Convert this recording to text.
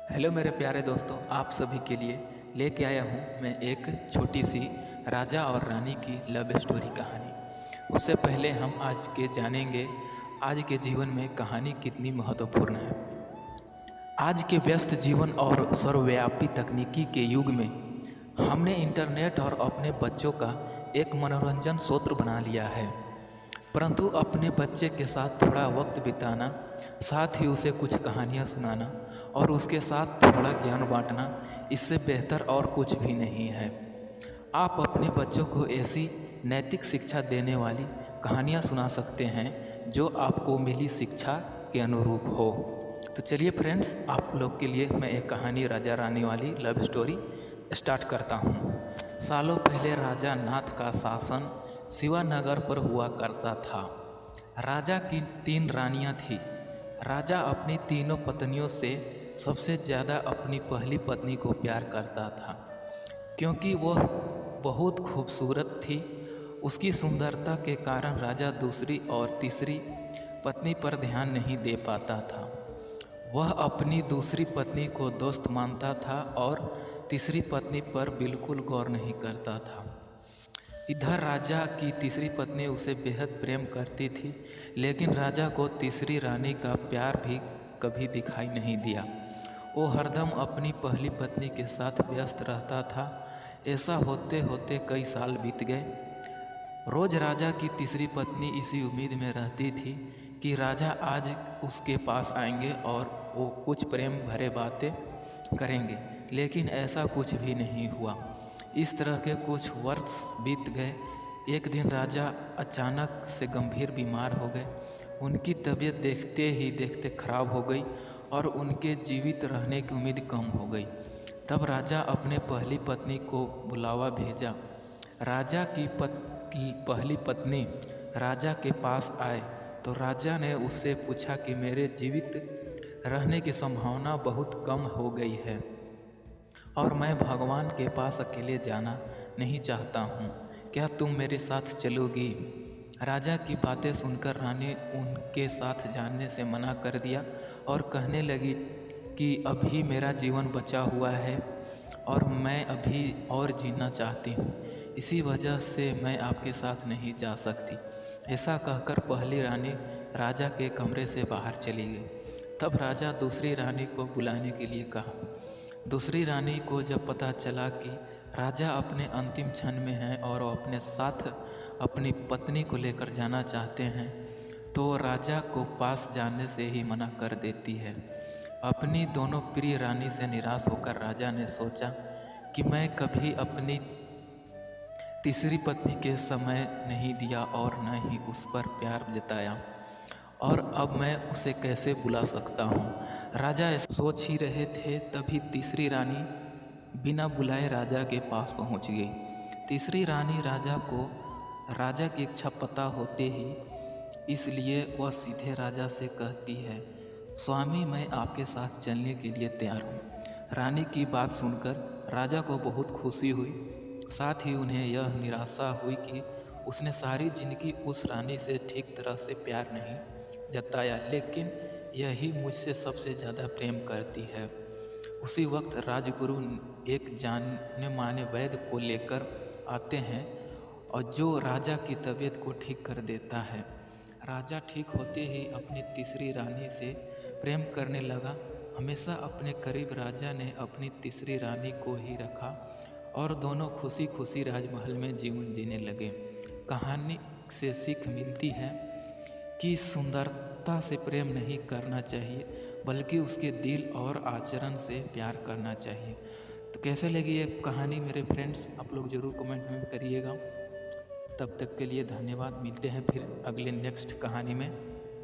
Hello मेरे प्यारे दोस्तों, आप सभी के लिए लेके आया हूँ मैं एक छोटी सी राजा और रानी की लव स्टोरी कहानी। उससे पहले हम आज के जानेंगे आज के जीवन में कहानी कितनी महत्वपूर्ण है। आज के व्यस्त जीवन और सर्वव्यापी तकनीकी के युग में हमने इंटरनेट और अपने बच्चों का एक मनोरंजन स्रोत बना लिया है, परंतु अपने बच्चे के साथ थोड़ा वक्त बिताना, साथ ही उसे कुछ कहानियाँ सुनाना और उसके साथ थोड़ा ज्ञान बांटना, इससे बेहतर और कुछ भी नहीं है। आप अपने बच्चों को ऐसी नैतिक शिक्षा देने वाली कहानियाँ सुना सकते हैं जो आपको मिली शिक्षा के अनुरूप हो। तो चलिए फ्रेंड्स, आप लोग के लिए मैं एक कहानी राजा रानी वाली लव स्टोरी स्टार्ट करता हूँ। सालों पहले राजा नाथ का शासन शिवानगर पर हुआ करता था। राजा की 3 रानियां थीं। राजा अपनी तीनों पत्नियों से सबसे ज़्यादा अपनी पहली पत्नी को प्यार करता था, क्योंकि वह बहुत खूबसूरत थी। उसकी सुंदरता के कारण राजा दूसरी और तीसरी पत्नी पर ध्यान नहीं दे पाता था। वह अपनी दूसरी पत्नी को दोस्त मानता था और तीसरी पत्नी पर बिल्कुल गौर नहीं करता था। इधर राजा की तीसरी पत्नी उसे बेहद प्रेम करती थी, लेकिन राजा को तीसरी रानी का प्यार भी कभी दिखाई नहीं दिया। वो हरदम अपनी पहली पत्नी के साथ व्यस्त रहता था। ऐसा होते होते कई साल बीत गए। रोज राजा की तीसरी पत्नी इसी उम्मीद में रहती थी कि राजा आज उसके पास आएंगे और वो कुछ प्रेम भरे बातें करेंगे, लेकिन ऐसा कुछ भी नहीं हुआ। इस तरह के कुछ वर्ष बीत गए। एक दिन राजा अचानक से गंभीर बीमार हो गए। उनकी तबीयत देखते ही देखते खराब हो गई और उनके जीवित रहने की उम्मीद कम हो गई। तब राजा अपने पहली पत्नी को बुलावा भेजा। राजा की पहली पत्नी राजा के पास आए तो राजा ने उससे पूछा कि मेरे जीवित रहने की संभावना बहुत कम हो गई है और मैं भगवान के पास अकेले जाना नहीं चाहता हूँ। क्या तुम मेरे साथ चलोगी? राजा की बातें सुनकर रानी उनके साथ जाने से मना कर दिया और कहने लगी कि अभी मेरा जीवन बचा हुआ है और मैं अभी और जीना चाहती हूँ, इसी वजह से मैं आपके साथ नहीं जा सकती। ऐसा कहकर पहली रानी राजा के कमरे से बाहर चली गई। तब राजा दूसरी रानी को बुलाने के लिए कहा। दूसरी रानी को जब पता चला कि राजा अपने अंतिम क्षण में हैं और अपने साथ अपनी पत्नी को लेकर जाना चाहते हैं, तो राजा को पास जाने से ही मना कर देती है। अपनी दोनों प्रिय रानी से निराश होकर राजा ने सोचा कि मैं कभी अपनी तीसरी पत्नी के समय नहीं दिया और न ही उस पर प्यार जताया, और अब मैं उसे कैसे बुला सकता हूँ। राजा सोच ही रहे थे, तभी तीसरी रानी बिना बुलाए राजा के पास पहुँच गई। तीसरी रानी राजा को राजा की इच्छा पता होते ही, इसलिए वह सीधे राजा से कहती है, स्वामी मैं आपके साथ चलने के लिए तैयार हूँ। रानी की बात सुनकर राजा को बहुत खुशी हुई, साथ ही उन्हें यह निराशा हुई कि उसने सारी जिंदगी उस रानी से ठीक तरह से प्यार नहीं जताया, लेकिन यही मुझसे सबसे ज़्यादा प्रेम करती है। उसी वक्त राजगुरु एक जाने माने वैद्य को लेकर आते हैं और जो राजा की तबीयत को ठीक कर देता है। राजा ठीक होते ही अपनी तीसरी रानी से प्रेम करने लगा। हमेशा अपने करीब राजा ने अपनी तीसरी रानी को ही रखा और दोनों खुशी खुशी राजमहल में जीवन जीने लगे। कहानी से सीख मिलती है कि सुंदरता से प्रेम नहीं करना चाहिए, बल्कि उसके दिल और आचरण से प्यार करना चाहिए। तो कैसे लगी ये कहानी मेरे फ्रेंड्स, आप लोग ज़रूर कमेंट में करिएगा। तब तक के लिए धन्यवाद। मिलते हैं फिर अगले नेक्स्ट कहानी में।